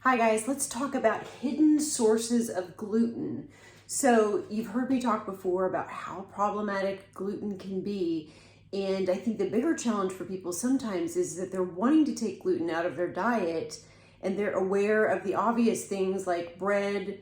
Hi guys, let's talk about hidden sources of gluten. So you've heard me talk before about how problematic gluten can be. And I think the bigger challenge for people sometimes is that they're wanting to take gluten out of their diet and they're aware of the obvious things like bread,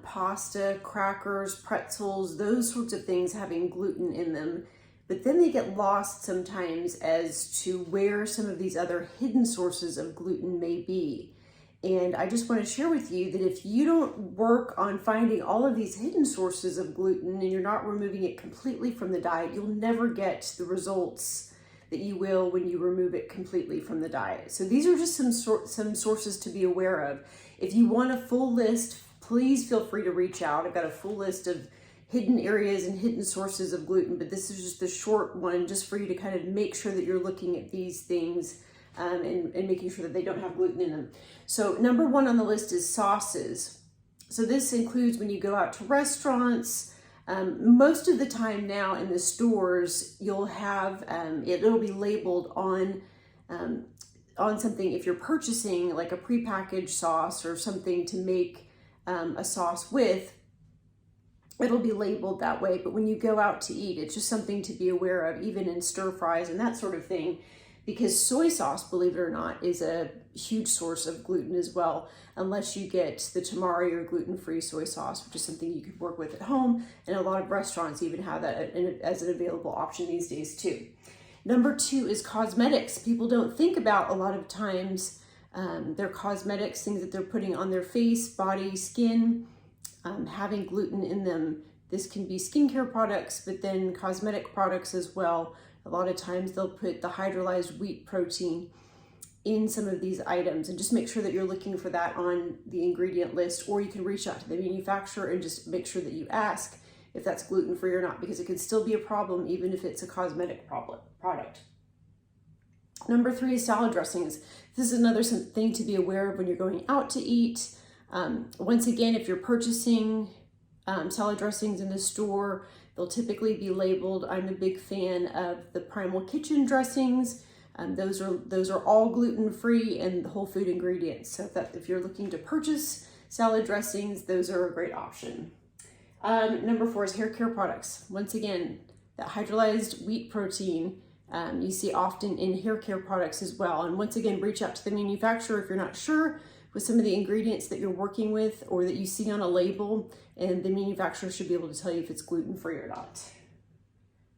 pasta, crackers, pretzels, those sorts of things having gluten in them. But then they get lost sometimes as to where some of these other hidden sources of gluten may be. And I just want to share with you that if you don't work on finding all of these hidden sources of gluten and you're not removing it completely from the diet, you'll never get the results that you will when you remove it completely from the diet. So these are just some sources to be aware of. If you want a full list, please feel free to reach out. I've got a full list of hidden areas and hidden sources of gluten, but this is just a short one just for you to kind of make sure that you're looking at these things and making sure that they don't have gluten in them. So number one on the list is sauces. So this includes when you go out to restaurants. Most of the time now in the stores, you'll have, it'll be labeled on something if you're purchasing like a prepackaged sauce or something to make a sauce with. It'll be labeled that way, but when you go out to eat, it's just something to be aware of, even in stir fries and that sort of thing. Because soy sauce, believe it or not, is a huge source of gluten as well, unless you get the tamari or gluten-free soy sauce, which is something you could work with at home. And a lot of restaurants even have that as an available option these days too. Number two is cosmetics. People don't think about a lot of times their cosmetics, things that they're putting on their face, body, skin, having gluten in them. This can be skincare products, but then cosmetic products as well. A lot of times they'll put the hydrolyzed wheat protein in some of these items, and just make sure that you're looking for that on the ingredient list, or you can reach out to the manufacturer and just make sure that you ask if that's gluten-free or not, because it could still be a problem even if it's a cosmetic product. Number three is salad dressings. This is another thing to be aware of when you're going out to eat. Once again, if you're purchasing salad dressings in the store, they'll typically be labeled. I'm a big fan of the Primal Kitchen dressings. Those are all gluten-free and whole food ingredients. So if you're looking to purchase salad dressings, those are a great option. Number four is hair care products. Once again, that hydrolyzed wheat protein you see often in hair care products as well. And once again, reach out to the manufacturer if you're not sure with some of the ingredients that you're working with or that you see on a label, and the manufacturer should be able to tell you if it's gluten-free or not.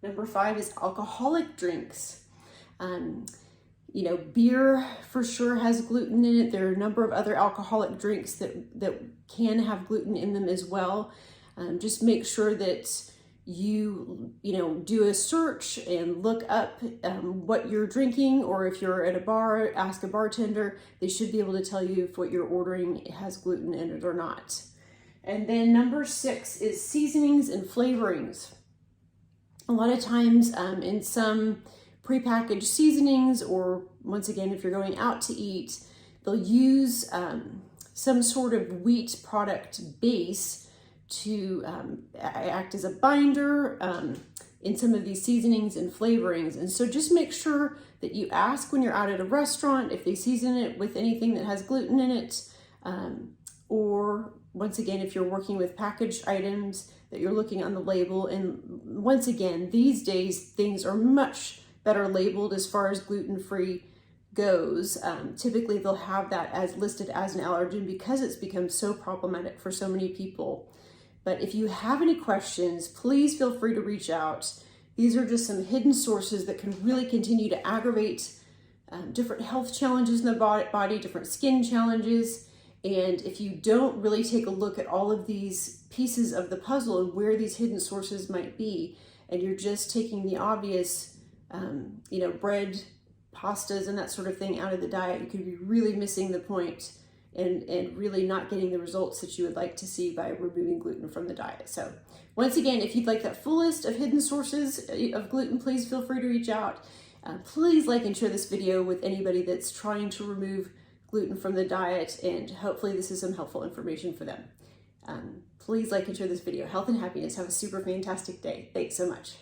Number five is alcoholic drinks. Beer for sure has gluten in it. There are a number of other alcoholic drinks that can have gluten in them as well. Just make sure that you do a search and look up what you're drinking, or if you're at a bar, ask a bartender. They should be able to tell you if what you're ordering has gluten in it or not. And then number six is seasonings and flavorings. A lot of times in some prepackaged seasonings, or once again, if you're going out to eat, they'll use some sort of wheat product base to act as a binder in some of these seasonings and flavorings. And so just make sure that you ask when you're out at a restaurant if they season it with anything that has gluten in it, or once again, if you're working with packaged items, that you're looking on the label. And once again, these days, things are much better labeled as far as gluten-free goes. Typically, they'll have that as listed as an allergen because it's become so problematic for so many people. But if you have any questions, please feel free to reach out. These are just some hidden sources that can really continue to aggravate different health challenges in the body, different skin challenges. And if you don't really take a look at all of these pieces of the puzzle and where these hidden sources might be, and you're just taking the obvious, bread, pastas, and that sort of thing out of the diet, you could be really missing the point and really not getting the results that you would like to see by removing gluten from the diet. So once again, if you'd like that full list of hidden sources of gluten, please feel free to reach out. Please like and share this video with anybody that's trying to remove gluten from the diet, and hopefully this is some helpful information for them. Please like and share this video. Health and happiness. Have a super fantastic day. Thanks so much.